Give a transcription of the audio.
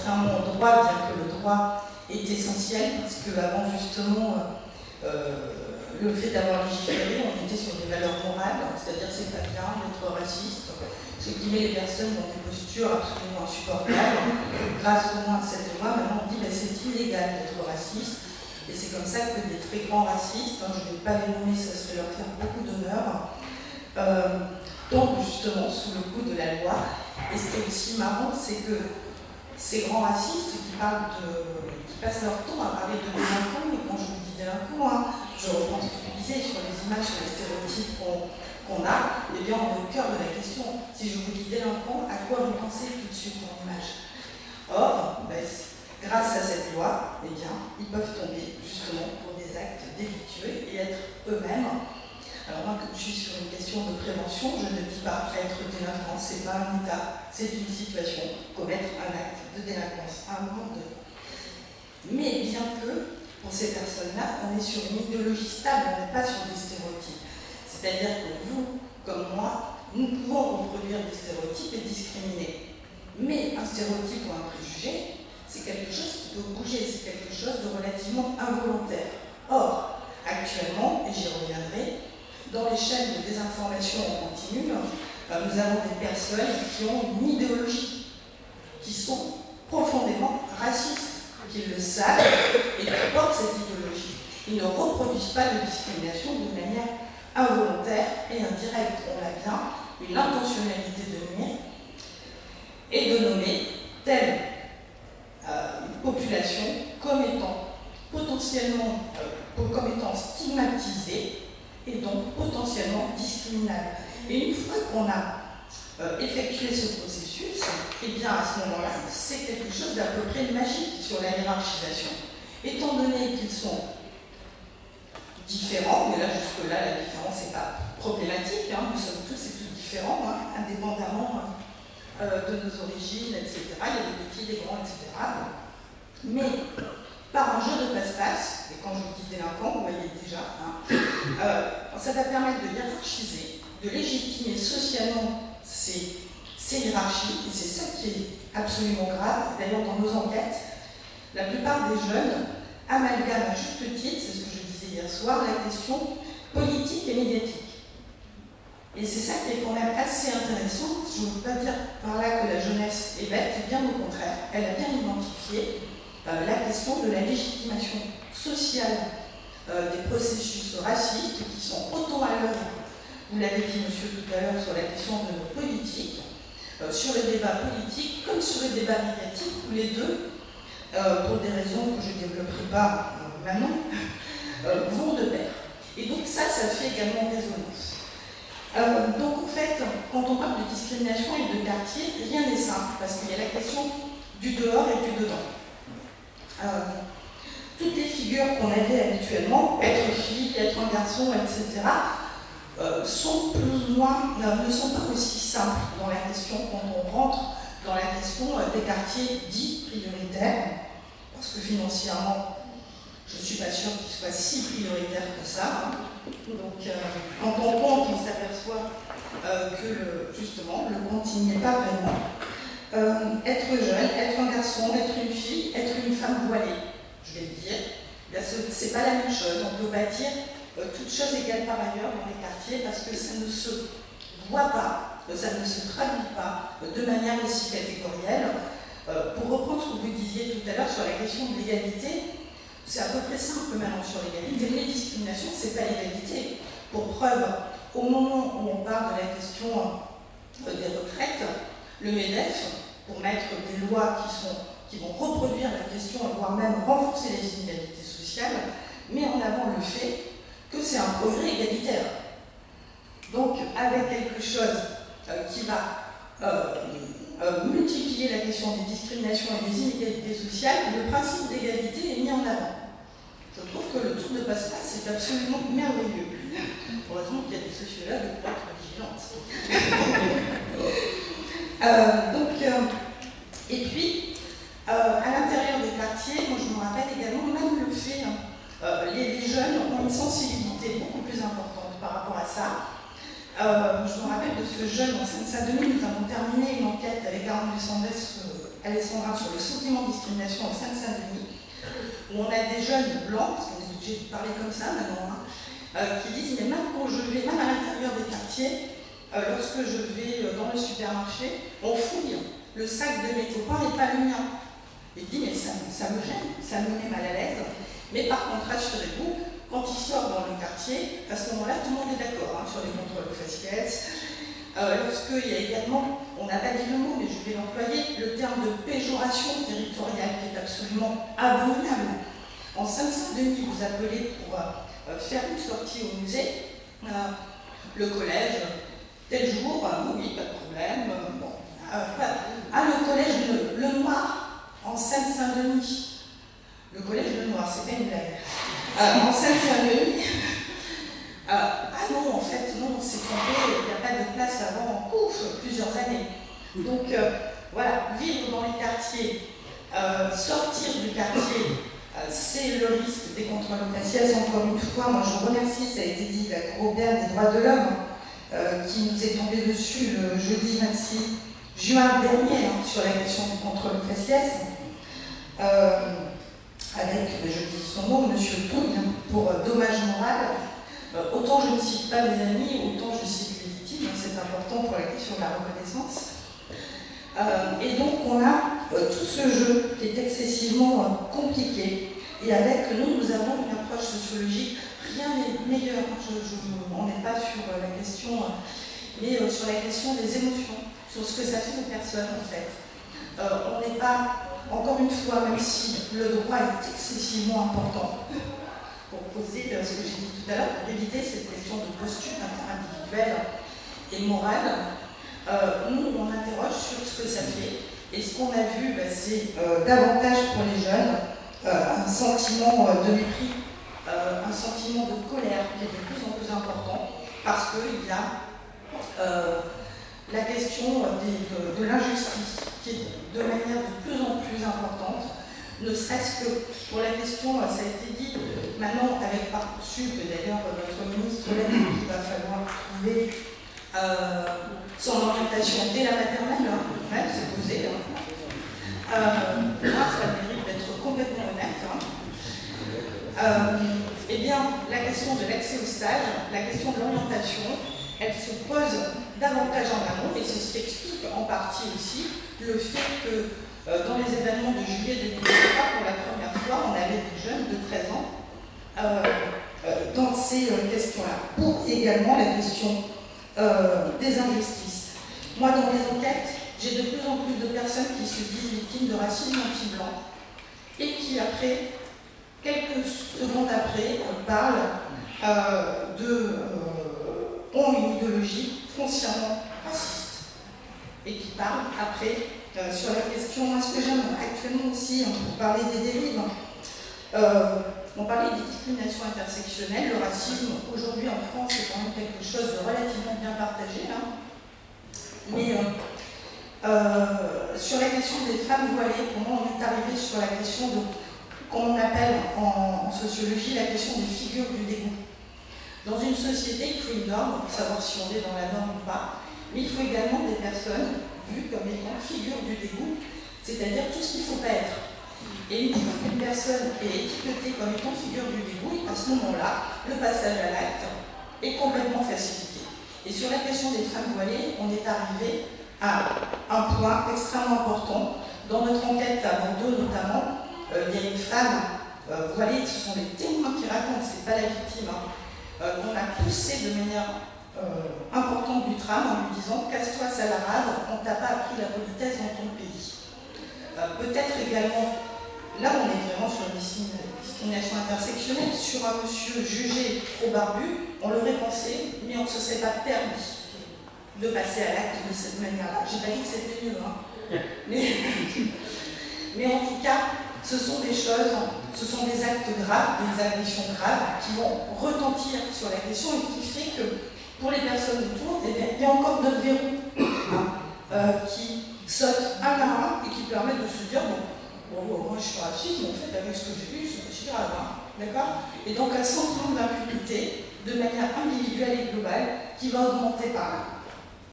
rentrer un mot en droit, bien que le droit est essentiel, parce qu'avant justement le fait d'avoir légiféré, on était sur des valeurs morales, c'est-à-dire c'est pas bien d'être raciste, ce qui met les personnes dans des postures absolument insupportables. Grâce au moins à cette loi, maintenant on dit que c'est illégal d'être raciste, et c'est comme ça que des très grands racistes, je ne vais pas les nommer, ça serait leur faire beaucoup d'honneur, tombent justement sous le coup de la loi. Et ce qui est aussi marrant, c'est que ces grands racistes qui passent leur temps à parler de délinquants, et quand je vous dis délinquants, je reprends ce que tu disais sur les images, sur les stéréotypes qu'on a, eh bien on est au cœur de la question. Si je vous dis délinquant, à quoi vous pensez tout de suite en image? Or, grâce à cette loi, eh bien, ils peuvent tomber justement pour des actes délictueux et être eux-mêmes. Alors moi, je suis sur une question de prévention, je ne dis pas être délinquant, c'est pas un état, c'est une situation, commettre un acte de délinquance à un moment donné. Mais bien que, pour ces personnes-là, on est sur une idéologie stable, on n'est pas sur des stéréotypes. C'est-à-dire que vous, comme moi, nous pouvons reproduire des stéréotypes et discriminer. Mais un stéréotype ou un préjugé, c'est quelque chose qui peut bouger, c'est quelque chose de relativement involontaire. Or, actuellement, et j'y reviendrai, dans les chaînes de désinformation en continu, nous avons des personnes qui ont une idéologie, qui sont profondément racistes, qui le savent et qui portent cette idéologie. Ils ne reproduisent pas de discrimination d'une manière involontaire et indirecte. On a bien une intentionnalité de nuire et de nommer telle population comme étant potentiellement comme étant stigmatisée et donc potentiellement discriminable. Et une fois qu'on a effectué ce processus, et bien à ce moment-là, c'est quelque chose d'à peu près magique sur la hiérarchisation. Étant donné qu'ils sont différents, mais là jusque-là la différence n'est pas problématique, nous sommes tous et toutes différents, indépendamment de nos origines, etc. Il y a des petits, des grands, etc. Mais par un jeu de passe-passe, et quand je vous dis délinquant, vous voyez déjà, ça va permettre de hiérarchiser, de légitimer socialement ces hiérarchies, et c'est ça qui est absolument grave. D'ailleurs, dans nos enquêtes, la plupart des jeunes amalgament à juste titre, c'est ce que je disais hier soir, la question politique et médiatique. Et c'est ça qui est quand même assez intéressant. Je ne veux pas dire par là que la jeunesse est bête, bien au contraire, elle a bien identifié la question de la légitimation sociale des processus racistes qui sont autant à l'œuvre, vous l'avez dit monsieur tout à l'heure, sur la question de nos politiques, sur le débat politique comme sur le débat médiatique, où les deux, pour des raisons que je ne développerai pas maintenant, vont de pair. Et donc ça fait également résonance. Donc en fait, quand on parle de discrimination et de quartier, rien n'est simple, parce qu'il y a la question du dehors et du dedans. Toutes les figures qu'on avait habituellement, être fille, être un garçon, etc., sont plus ou moins, ne sont pas aussi simples dans la question quand on rentre dans la question des quartiers dits prioritaires, parce que financièrement, je ne suis pas sûre qu'ils soient si prioritaires que ça. Donc, quand on compte, on s'aperçoit que justement, le compte n'y est pas vraiment. Être jeune, être un garçon, être une fille, être une femme voilée, je vais le dire, c'est pas la même chose. On peut bâtir toutes choses égales par ailleurs dans les quartiers parce que ça ne se voit pas, ça ne se traduit pas de manière aussi catégorielle. Pour reprendre ce que vous disiez tout à l'heure sur la question de l'égalité, c'est à peu près simple maintenant sur l'égalité. Les discriminations, c'est pas l'égalité. Pour preuve, au moment où on parle de la question des retraites, le MEDEF, pour mettre des lois qui vont reproduire la question, voire même renforcer les inégalités sociales, met en avant le fait que c'est un progrès égalitaire. Donc, avec quelque chose qui va multiplier la question des discriminations et des inégalités sociales, le principe d'égalité est mis en avant. Je trouve que le tour de passe-passe est absolument merveilleux. Heureusement qu'il y a des sociologues pour être vigilantes. Et puis, à l'intérieur des quartiers, moi je me rappelle également, même le fait, les jeunes ont une sensibilité beaucoup plus importante par rapport à ça. Je me rappelle de ce jeune en Seine-Saint-Denis, nous avons terminé une enquête avec Arnaud Sandès Alessandrin sur le sentiment de discrimination au sein de Saint-Denis, où on a des jeunes blancs, parce qu'on est obligé de parler comme ça maintenant, qui disent, mais même quand je vais, même à l'intérieur des quartiers, lorsque je vais dans le supermarché, on fouille le sac de mes copains et pas le mien. Il dit, mais ça me gêne, ça me met mal à l'aise. Mais par contre, rassurez-vous, quand il sort dans le quartier, à ce moment-là, tout le monde est d'accord sur les contrôles faciès. Lorsqu'il y a également, on n'a pas dit le mot, mais je vais l'employer, le terme de péjoration territoriale qui est absolument abominable. En Seine-Saint-Denis, vous appelez pour faire une sortie au musée, le collège, tel jour, oui, pas de problème. Bon, le collège Le Noir, en Seine-Saint-Denis. Le collège Le Noir, c'est pas une blague. En Seine-Saint-Denis. Non, en fait, non, c'est trompé, il n'y a pas de place avant, plusieurs années. Donc, voilà, vivre dans les quartiers, sortir du quartier, c'est le risque des contrôles faciès. Encore une fois, moi je remercie, ça a été dit, la Cour européenne des droits de l'homme, qui nous est tombée dessus le jeudi 26 juin dernier, sur la question du contrôle faciès, avec, je dis son nom, M. Tougne, pour dommage moral. Autant je ne cite pas mes amis, autant je cite les victimes, c'est important pour la question de la reconnaissance. Et donc on a tout ce jeu qui est excessivement compliqué, et avec nous avons une approche sociologique, rien n'est meilleur, on n'est pas sur la question, mais sur la question des émotions, sur ce que ça fait aux personnes en fait. On n'est pas, encore une fois, même si le droit est excessivement important, pour poser ce que j'ai dit tout à l'heure, pour éviter cette question de posture individuelle et morale, nous on interroge sur ce que ça fait. Et ce qu'on a vu, c'est davantage pour les jeunes un sentiment de mépris, un sentiment de colère qui est de plus en plus important, parce qu'il y a la question de l'injustice qui est de manière de plus en plus importante. Ne serait-ce que pour la question, ça a été dit, maintenant avec Parcoursup, et d'ailleurs notre ministre l'a dit, qu'il va falloir trouver son orientation dès la maternelle, même c'est posé. Ça mérite d'être complètement honnête. Eh bien, la question de l'accès au stage, la question de l'orientation, elle se pose davantage en amont, et c'est ce qui explique en partie aussi le fait que dans les événements de juillet 2023, pour la première fois, on avait des jeunes de 13 ans dans ces questions-là. Pour également la question des injustices. Moi, dans mes enquêtes, j'ai de plus en plus de personnes qui se disent victimes de racisme anti-blanc et qui, après, quelques secondes après, parlent ont une idéologie foncièrement raciste et qui parlent après sur la question, ce que j'aime actuellement aussi, pour parler des dérives, on parlait des discriminations intersectionnelles, le racisme aujourd'hui en France est quand même quelque chose de relativement bien partagé, mais sur la question des femmes voilées, comment on est arrivé sur la question de, comme on appelle en sociologie, la question des figures du dégoût. Dans une société, il faut une norme pour savoir si on est dans la norme ou pas, mais il faut également des personnes vues comme étant figures du dégoût, c'est-à-dire tout ce qu'il ne faut pas être. Et une fois qu'une personne est étiquetée comme étant figure du dégoût, à ce moment-là, le passage à l'acte est complètement facilité. Et sur la question des femmes voilées, on est arrivé à un point extrêmement important. Dans notre enquête à Bordeaux notamment, il y a une femme voilée, ce sont les témoins qui racontent, c'est pas la victime, qu'on a poussé de manière importante du tram en lui disant « casse-toi, salarabe, on t'a pas appris la politesse dans ton pays ». Peut-être également, là on est vraiment sur une discrimination intersectionnelle, sur un monsieur jugé trop barbu, on l'aurait pensé, mais on ne se serait pas permis de passer à l'acte de cette manière-là. J'ai pas dit que c'était mieux, mais en tout cas, ce sont des choses, ce sont des actes graves, des agressions graves qui vont retentir sur la question et qui fait que pour les personnes autour, il y a encore d'autres verrous qui sautent un à un et qui permettent de se dire bon, moi je suis raciste, mais en fait avec ce que j'ai vu, c'est pas si grave, d'accord? Et donc un sentiment d'impunité de manière individuelle et globale qui va augmenter par là.